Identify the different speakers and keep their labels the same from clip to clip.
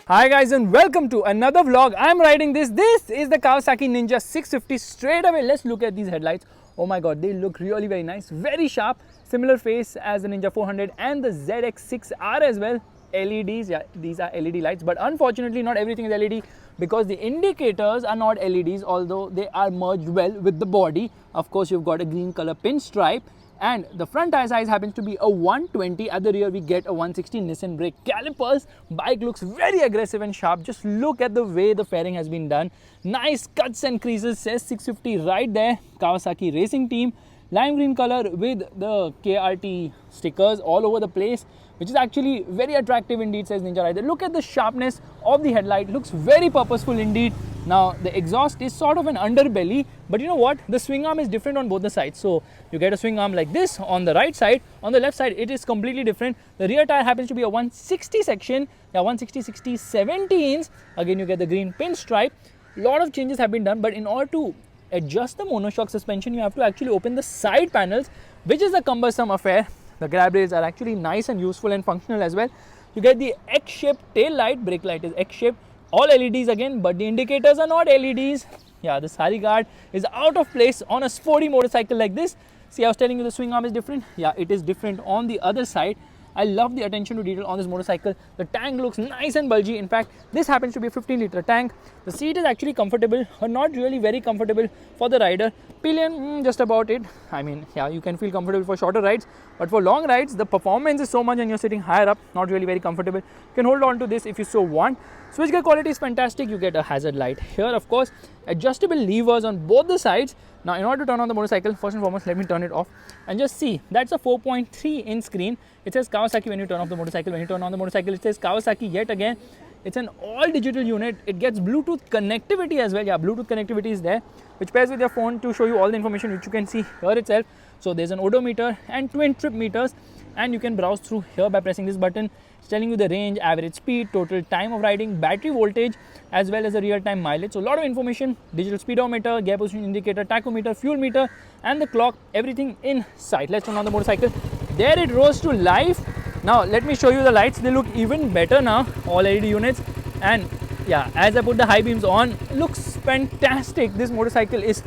Speaker 1: Hi guys and welcome to another vlog. I'm riding this. This is the Kawasaki Ninja 650. Straight away, let's look at these headlights. Oh my god, they look really very nice. Very sharp. Similar face as the Ninja 400 and the ZX6R as well. LEDs, yeah, these are LED lights. But unfortunately, not everything is LED because the indicators are not LEDs, although they are merged well with the body. Of course, you've got a green color pinstripe. And the front tire size happens to be a 120. At the rear we get a 160 Nissan brake calipers. Bike looks very aggressive and sharp. Just look at the way the fairing has been done. Nice cuts and creases, says 650 right there. Kawasaki Racing Team. Lime green color with the KRT stickers all over the place, which is actually very attractive indeed, says Ninja Rider. Look at the sharpness of the headlight. Looks very purposeful indeed. Now the exhaust is sort of an underbelly, but you know what? The swing arm is different on both the sides. So you get a swing arm like this on the right side. On the left side, it is completely different. The rear tire happens to be a 160 section. Yeah, 160 17s. Again, you get the green pinstripe. Lot of changes have been done, but in order to adjust the monoshock suspension, you have to actually open the side panels, which is a cumbersome affair. The grab rails are actually nice and useful and functional as well. You get the X-shaped tail light. Brake light is X-shaped. All LEDs again, but the indicators are not LEDs. Yeah, the sari guard is out of place on a sporty motorcycle like this. See, I was telling you the swing arm is different. Yeah, it is different on the other side. I love the attention to detail on this motorcycle. The tank looks nice and bulgy. In fact, this happens to be a 15-liter tank. The seat is actually comfortable, but not really very comfortable for the rider. Pillion, just about it. I mean, yeah, you can feel comfortable for shorter rides, but for long rides, the performance is so much and you're sitting higher up, not really very comfortable. You can hold on to this if you so want. Switchgear quality is fantastic. You get a hazard light here, of course. Adjustable levers on both the sides. Now, in order to turn on the motorcycle, first and foremost, let me turn it off and just see. That's a 4.3-inch screen. It says Kawasaki when you turn off the motorcycle. When you turn on the motorcycle, it says Kawasaki yet again. It's an all-digital unit. It gets Bluetooth connectivity as well. Yeah, Bluetooth connectivity is there, which pairs with your phone to show you all the information which you can see here itself. So there's an odometer and twin trip meters, and you can browse through here by pressing this button. It's telling you the range, average speed, total time of riding, battery voltage, as well as the real-time mileage. So a lot of information, digital speedometer, gear position indicator, tachometer, fuel meter, and the clock, everything in sight. Let's turn on the motorcycle. There it rose to life. Now let me show you the lights. They look even better now, all LED units. And yeah, as I put the high beams on, looks fantastic. This motorcycle is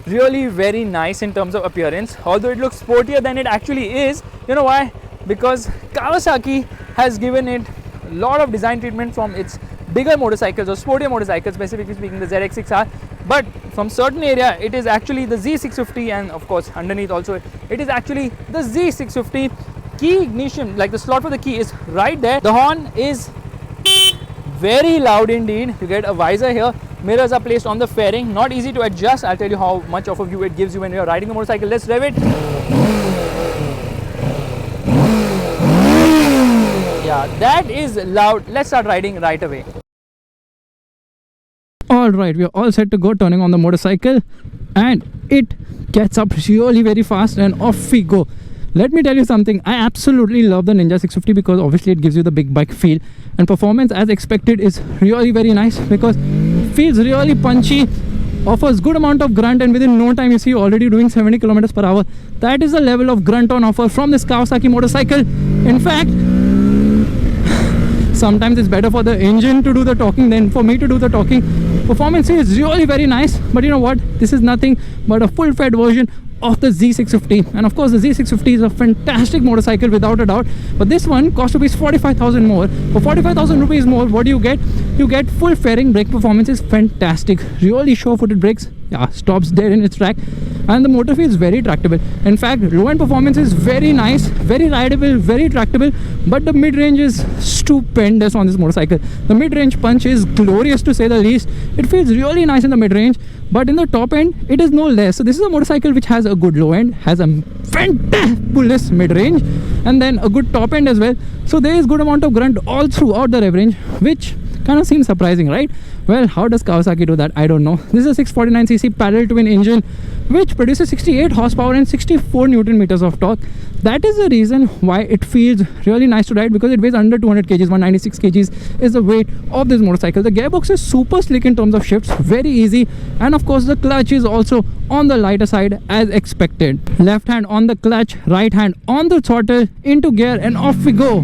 Speaker 1: really very nice in terms of appearance, although it looks sportier than it actually is. You know why? Because Kawasaki has given it a lot of design treatment from its bigger motorcycles or sportier motorcycles, specifically speaking the ZX6R, but from certain area it is actually the Z650, and of course underneath also it is actually the Z650. Key ignition, like the slot for the key is right there. The horn is very loud indeed. You get a visor here. Mirrors are placed on the fairing. Not easy to adjust. I'll tell you how much of a view it gives you when you're riding the motorcycle. Let's rev it. Yeah, that is loud. Let's start riding right away. Alright, we are all set to go, turning on the motorcycle, and it gets up really very fast and off we go. Let me tell you something, I absolutely love the Ninja 650 because obviously it gives you the big bike feel, and performance as expected is really very nice because it feels really punchy, offers good amount of grunt, and within no time you see already doing 70 kilometers per hour. That is the level of grunt on offer from this Kawasaki motorcycle. In fact, sometimes it's better for the engine to do the talking than for me to do the talking. Performance is really very nice, but you know what? This is nothing but a full-fed version of the Z650, and of course the Z650 is a fantastic motorcycle without a doubt, but this one costs rupees 45,000 more. For 45,000 rupees more, what do you get? You get full fairing. Brake performance is fantastic, really sure-footed brakes. Yeah, stops dead in its track, and the motor feels very tractable. In fact, low-end performance is very nice, very rideable, very tractable, but the mid-range is stupendous on this motorcycle. The mid-range punch is glorious to say the least. It feels really nice in the mid-range, but in the top end it is no less. So this is a motorcycle which has a good low end, has a fantabulous mid-range, and then a good top end as well. So there is good amount of grunt all throughout the rev range, which kind of seems surprising, right? Well, how does Kawasaki do that? I don't know. This is a 649cc parallel twin engine which produces 68 horsepower and 64 newton meters of torque. That is the reason why it feels really nice to ride, because it weighs under 200 kgs. 196 kgs is the weight of this motorcycle. The gearbox is super slick in terms of shifts, very easy, and of course the clutch is also on the lighter side as expected. Left hand on the clutch, right hand on the throttle, into gear, and off we go.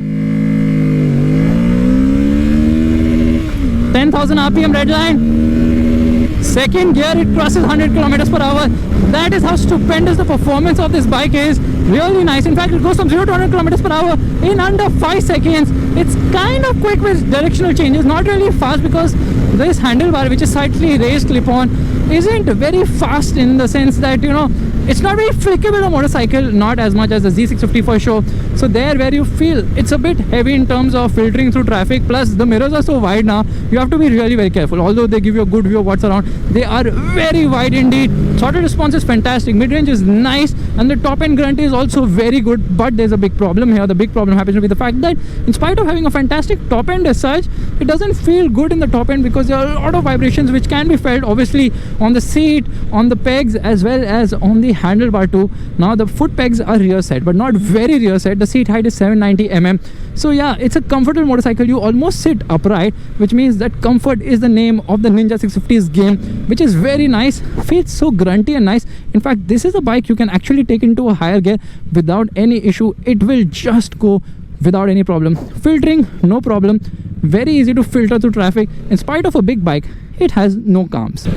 Speaker 1: 10,000 RPM red line. Second gear, it crosses 100 kilometers per hour. That is how stupendous the performance of this bike is. Really nice. In fact, it goes from 0 to 100 kilometers per hour in under 5 seconds. It's kind of quick with directional changes, not really fast, because this handlebar, which is slightly raised clip-on, isn't very fast in the sense that, you know, it's not very flickable a motorcycle, not as much as the Z650 for sure. So there where you feel it's a bit heavy in terms of filtering through traffic, plus the mirrors are so wide now, you have to be really very careful. Although they give you a good view of what's around, they are very wide indeed. Throttle response is fantastic, mid-range is nice, and the top end grunt is also very good. But there's a big problem here. The big problem happens to be the fact that in spite of having a fantastic top end as such, it doesn't feel good in the top end because there are a lot of vibrations which can be felt obviously on the seat, on the pegs, as well as on the handlebar too. Now the foot pegs are rear set, but not very rear set. The seat height is 790 mm. So yeah, it's a comfortable motorcycle. You almost sit upright, which means that comfort is the name of the Ninja 650's game, which is very nice. Feels so grunty and nice. In fact, this is a bike you can actually take into a higher gear without any issue. It will just go without any problem. Filtering, no problem. Very easy to filter through traffic. In spite of a big bike, it has no cams.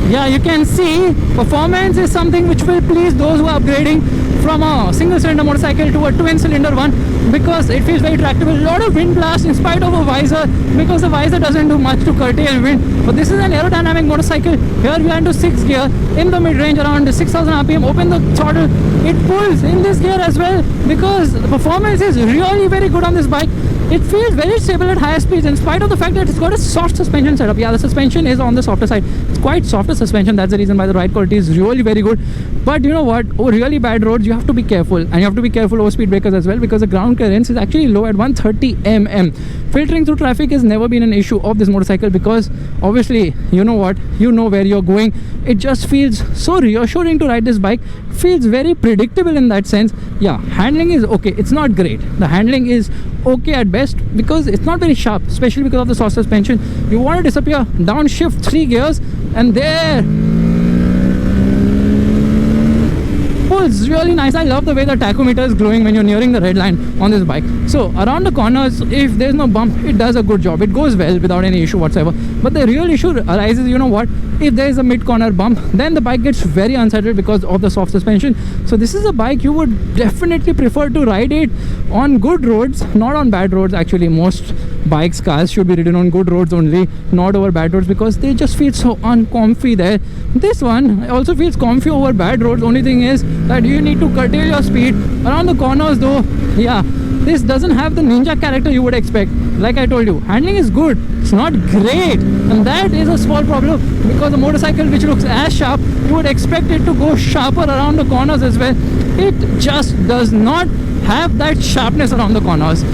Speaker 1: Yeah, you can see performance is something which will please those who are upgrading from a single cylinder motorcycle to a twin cylinder one, because it feels very tractable. A lot of wind blast in spite of a visor, because the visor doesn't do much to curtail wind. But this is an aerodynamic motorcycle. Here we are into 6th gear in the mid-range around 6,000 RPM. Open the throttle, it pulls in this gear as well, because the performance is really very good on this bike. It feels very stable at higher speeds in spite of the fact that it's got a soft suspension setup. Yeah, the suspension is on the softer side. It's quite softer suspension. That's the reason why the ride quality is really very good. But you know what? Oh, really bad roads, you have to be careful. And you have to be careful over speed breakers as well, because the ground clearance is actually low at 130 mm. Filtering through traffic has never been an issue of this motorcycle, because obviously, you know what? You know where you're going. It just feels so reassuring to ride this bike. Feels very predictable in that sense. Yeah, handling is okay. It's not great. The handling is okay at best because it's not very sharp, especially because of the soft suspension. You want to disappear, downshift 3 gears, and there pulls really nice. I love the way the tachometer is glowing when you're nearing the red line on this bike. So around the corners, if there's no bump, it does a good job. It goes well without any issue whatsoever. But the real issue arises, you know what, if there is a mid-corner bump, then the bike gets very unsettled because of the soft suspension. So this is a bike you would definitely prefer to ride it on good roads, not on bad roads. Actually, most bikes, cars should be ridden on good roads only, not over bad roads, because they just feel so uncomfy there. This one also feels comfy over bad roads. Only thing is that you need to curtail your speed around the corners though. Yeah, this doesn't have the Ninja character you would expect. Like I told you, handling is good, it's not great, and that is a small problem, because a motorcycle which looks as sharp, you would expect it to go sharper around the corners as well. It just does not have that sharpness around the corners.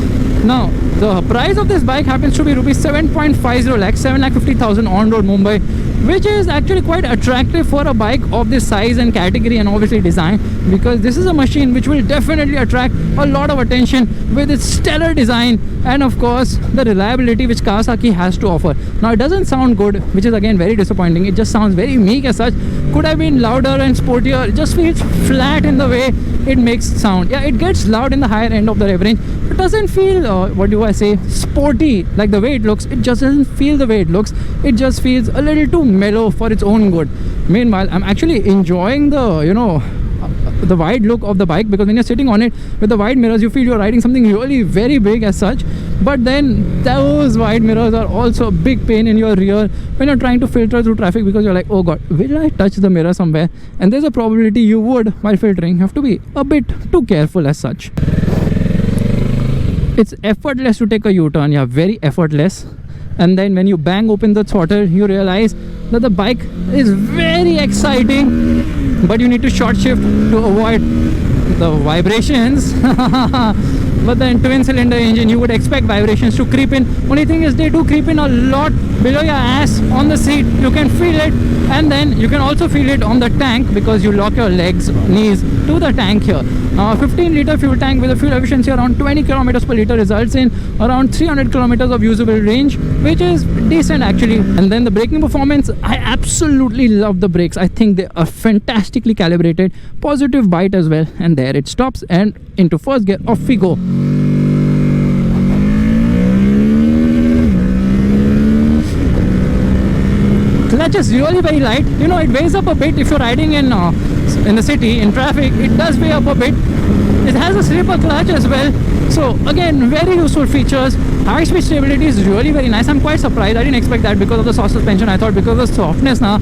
Speaker 1: Now the price of this bike happens to be rupees 7.50 lakhs, 7,50,000 on road Mumbai, which is actually quite attractive for a bike of this size and category, and obviously design, because this is a machine which will definitely attract a lot of attention with its stellar design and of course the reliability which Kawasaki has to offer. Now it doesn't sound good, which is again very disappointing. It just sounds very meek as such. Could have been louder and sportier. It just feels flat in the way it makes sound. Yeah, it gets loud in the higher end of the rev range. It doesn't feel what do I say, sporty like the way it looks. It just doesn't feel the way it looks. It just feels a little too mellow for its own good. Meanwhile, I'm actually enjoying the, you know, the wide look of the bike, because when you're sitting on it with the wide mirrors, you feel you're riding something really very big as such. But then those wide mirrors are also a big pain in your rear when you're trying to filter through traffic, because you're like, oh god, will I touch the mirror somewhere? And there's a probability you would while filtering. You have to be a bit too careful as such. It's effortless to take a U-turn. Yeah, very effortless. And then when you bang open the throttle, you realize that the bike is very exciting, but you need to short shift to avoid the vibrations. But then twin cylinder engine, you would expect vibrations to creep in. Only thing is they do creep in a lot below your ass on the seat. You can feel it, and then you can also feel it on the tank, because you lock your legs, knees to the tank here. 15-liter fuel tank with a fuel efficiency around 20 kilometers per liter results in around 300 kilometers of usable range, which is decent actually. And then the braking performance, I absolutely love the brakes. I think they are fantastically calibrated. Positive bite as well, and there it stops, and into first gear, off we go. Clutch is really very light. You know, it weighs up a bit if you're riding in the city, in traffic. It does weigh up a bit. It has a slipper clutch as well. So again, very useful features. High speed stability is really very nice. I'm quite surprised. I didn't expect that because of the soft suspension. I thought because of the softness now,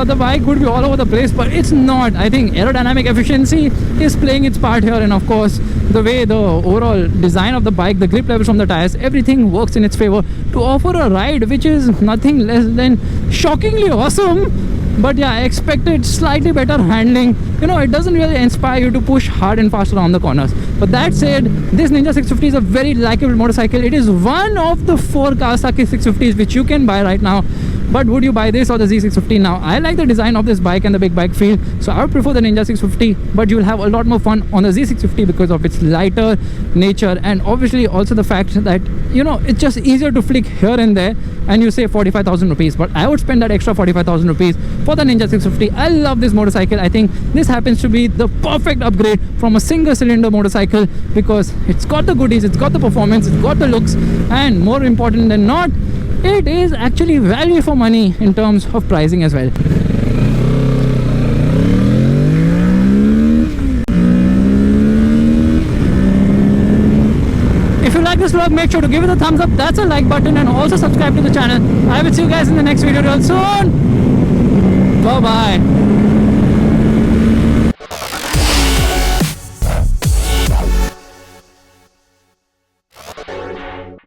Speaker 1: the bike would be all over the place, but it's not. I think aerodynamic efficiency is playing its part here, and of course the way the overall design of the bike, the grip levels from the tires, everything works in its favor to offer a ride which is nothing less than shockingly awesome. But yeah, I expected slightly better handling. You know, it doesn't really inspire you to push hard and fast around the corners. But that said, this Ninja 650 is a very likable motorcycle. It is one of the 4 Kawasaki 650s which you can buy right now. But would you buy this or the Z650? Now, I like the design of this bike and the big bike feel, so I would prefer the Ninja 650, but you'll have a lot more fun on the Z650 because of its lighter nature, and obviously also the fact that, you know, it's just easier to flick here and there, and you save 45,000 rupees. But I would spend that extra 45,000 rupees for the Ninja 650. I love this motorcycle. I think this happens to be the perfect upgrade from a single cylinder motorcycle because it's got the goodies, it's got the performance, it's got the looks, and more important than not, it is actually value for money in terms of pricing as well. If you like this vlog, make sure to give it a thumbs up. That's a like button, and also subscribe to the channel. I will see you guys in the next video real soon. Bye bye.